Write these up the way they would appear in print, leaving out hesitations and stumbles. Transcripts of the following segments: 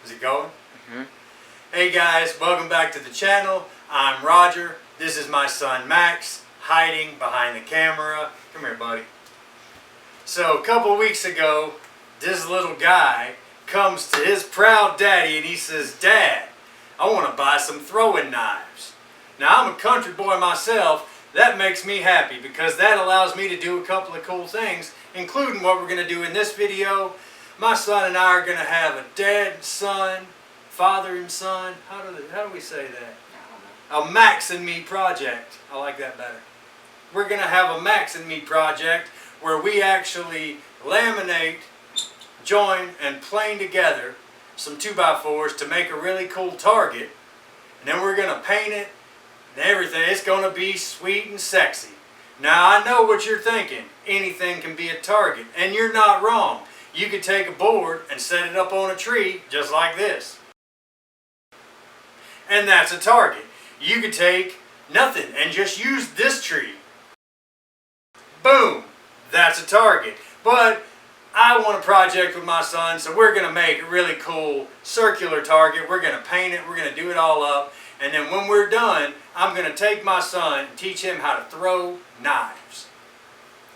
Is it going? Mm-hmm. Hey guys, welcome back to the channel. I'm Roger. This is my son Max, hiding behind the camera. Come here, buddy. So a couple weeks ago, this little guy comes to his proud daddy and he says, "Dad, I want to buy some throwing knives." Now I'm a country boy myself. That makes me happy because that allows me to do a couple of cool things, including what we're going to do in this video. My son and I are going to have a dad, son, father and son. How do we say that? A Max and me project. I like that better. We're going to have a Max and me project where we actually laminate, join, and plane together some 2x4s to make a really cool target. And then we're going to paint it and everything. It's going to be sweet and sexy. Now I know what you're thinking. Anything can be a target. And you're not wrong. You could take a board and set it up on a tree just like this. And that's a target. You could take nothing and just use this tree. Boom! That's a target. But I want a project with my son, so we're going to make a really cool circular target. We're going to paint it. We're going to do it all up. And then when we're done, I'm going to take my son and teach him how to throw knives.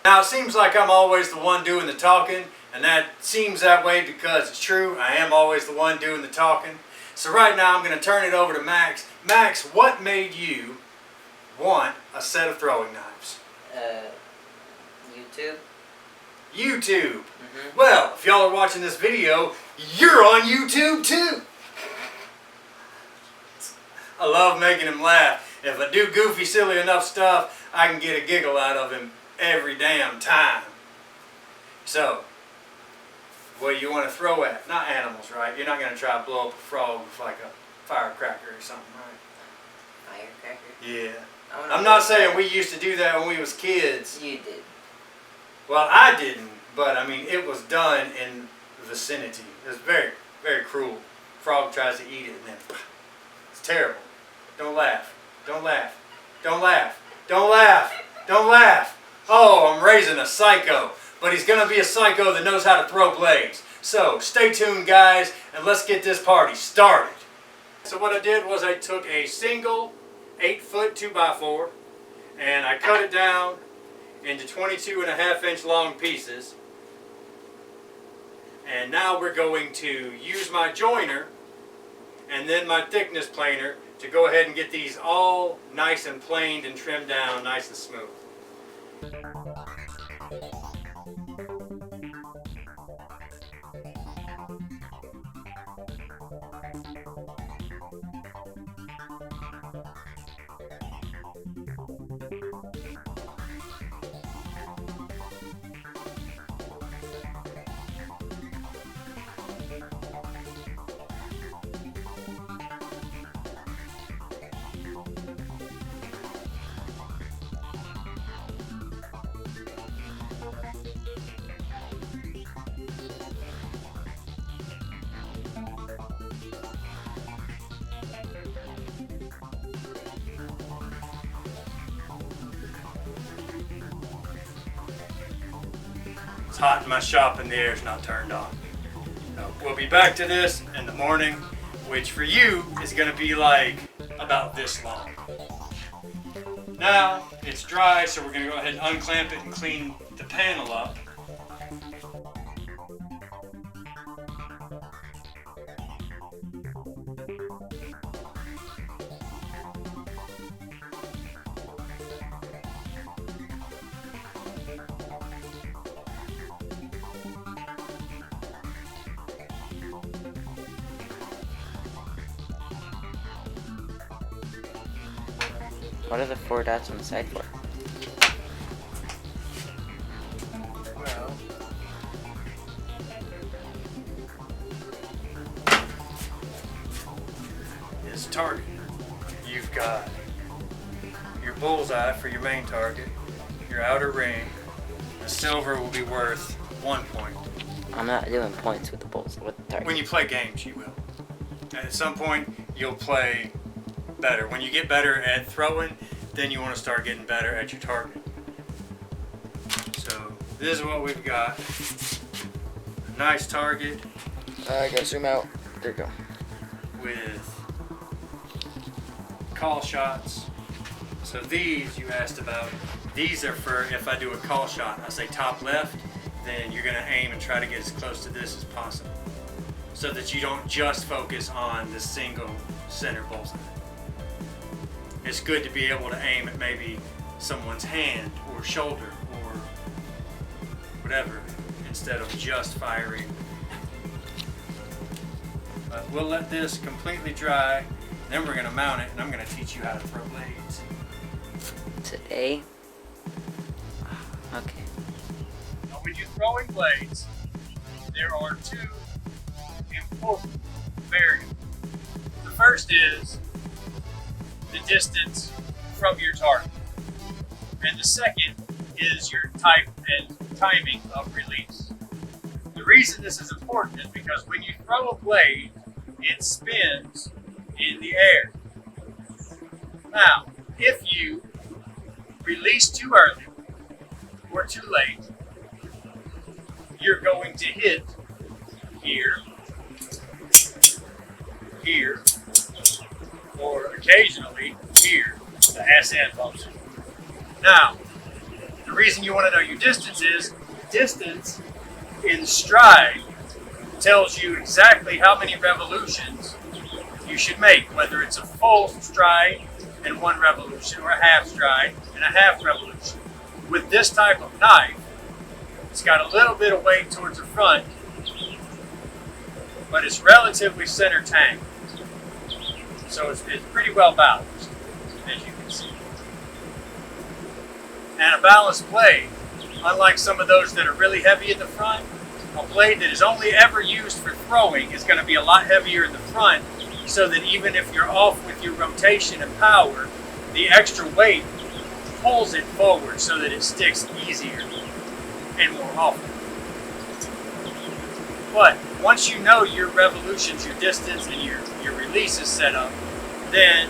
Now it seems like I'm always the one doing the talking, and that seems that way because it's true. I am always the one doing the talking. So right now I'm going to turn it over to Max. Max, what made you want a set of throwing knives? YouTube. YouTube. Mm-hmm. Well, if y'all are watching this video, you're on YouTube too. I love making him laugh. If I do goofy, silly enough stuff, I can get a giggle out of him every damn time. So, what do you want to throw at? Not animals, right? You're not going to try to blow up a frog with like a firecracker or something, right? Firecracker? Yeah. I'm not saying we used to do that when we was kids. You did. Well, I didn't, but I mean, it was done in the vicinity. It was very, very cruel. Frog tries to eat it and then, it's terrible. Don't laugh. Don't laugh. Don't laugh. Don't laugh. Don't laugh. Oh, I'm raising a psycho. But he's going to be a psycho that knows how to throw blades. So, stay tuned, guys, and let's get this party started. So what I did was I took a single 8-foot 2x4 and I cut it down into 22.5-inch long pieces. And now we're going to use my joiner and then my thickness planer to go ahead and get these all nice and planed and trimmed down nice and smooth. It's hot in my shop and the air's not turned on. So we'll be back to this in the morning, which for you is going to be like about this long. Now it's dry, so we're going to go ahead and unclamp it and clean the panel up. What are the 4 dots on the side for? Well, it's target. You've got your bullseye for your main target, your outer ring. The silver will be worth 1 point. I'm not doing points with the bulls with the target. When you play games, you will. And at some point, you'll play better. When you get better at throwing, then you want to start getting better at your target. So this is what we've got. A nice target. I gotta zoom out. There you go. with call shots. So these you asked about, these are for if I do a call shot, I say top left, then you're gonna aim and try to get as close to this as possible, so that you don't just focus on the single center bullseye. It's good to be able to aim at maybe someone's hand or shoulder or whatever, instead of just firing. But we'll let this completely dry, then we're gonna mount it, and I'm gonna teach you how to throw blades. Today? Okay. Now when you're throwing blades, there are two important variables. The first is the distance from your target, and the second is your type and timing of release. The reason this is important is because when you throw a blade, it spins in the air. Now, if you release too early or too late, you're going to hit here, here, or occasionally here, the SN function. Now, the reason you want to know your distance is distance in stride tells you exactly how many revolutions you should make, whether it's a full stride and 1 revolution, or a half stride and a half revolution. With this type of knife, it's got a little bit of weight towards the front, but it's relatively center tank. So it's pretty well balanced, as you can see. And a balanced blade, unlike some of those that are really heavy in the front, a blade that is only ever used for throwing is going to be a lot heavier in the front, so that even if you're off with your rotation and power, the extra weight pulls it forward so that it sticks easier and more often. But once you know your revolutions, your distance, and your release is set up, then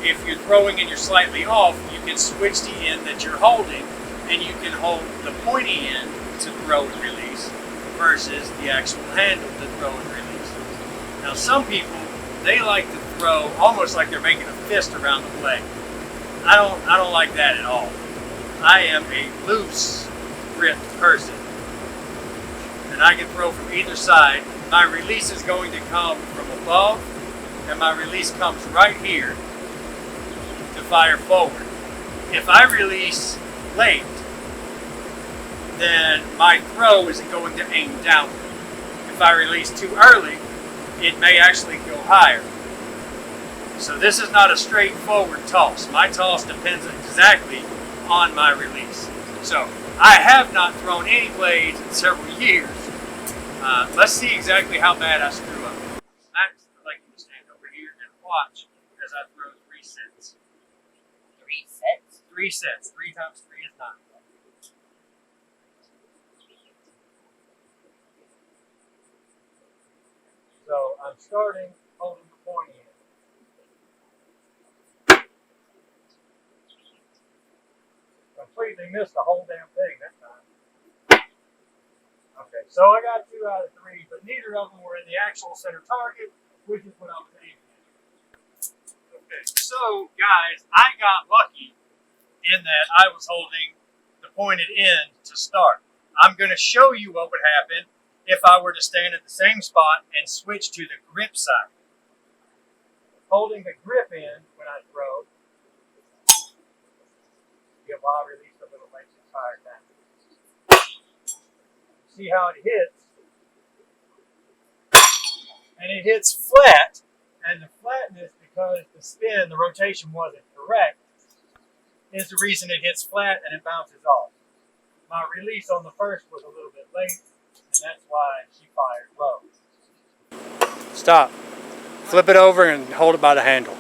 if you're throwing and you're slightly off, you can switch the end that you're holding, and you can hold the pointy end to throw and release versus the actual handle to throw and release. Now some people, they like to throw almost like they're making a fist around the blade. I don't like that at all. I am a loose grip person, and I can throw from either side. My release is going to come from above, and my release comes right here to fire forward. If I release late, then my throw isn't going to aim downward. If I release too early, it may actually go higher. So this is not a straightforward toss. My toss depends exactly on my release. So I have not thrown any blades in several years. Let's see exactly how bad I screw up. Max, I'd like you to stand over here and watch as I throw 3 sets. 3 sets? 3 sets. 3 times 3 is 9. So I'm starting holding the pointy end. Completely missed the whole damn thing that time. Okay, so I got 2 out of 3, but neither of them were in the actual center target, which is what I was aiming at. Okay, so guys, I got lucky in that I was holding the pointed end to start. I'm going to show you what would happen if I were to stand at the same spot and switch to the grip side. Holding the grip end when I throw, while I release a little makes it fire down. See how it hits? And it hits flat, and the flatness, because the spin, the rotation wasn't correct, is the reason it hits flat and it bounces off. My release on the first was a little bit late, and that's why she fired low. Stop. Flip it over and hold it by the handle.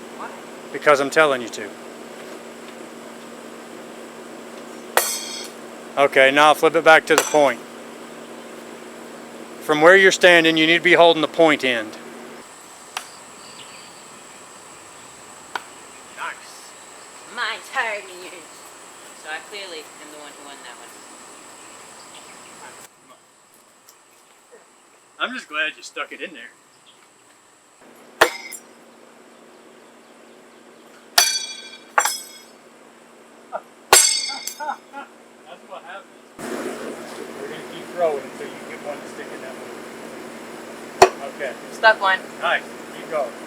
Because I'm telling you to. Okay, now flip it back to the point. From where you're standing, you need to be holding the point end. Nice. Mine's higher than yours. So I clearly am the one who won that one. I'm just glad you stuck it in there. Okay. Stuck one. Nice. Keep going.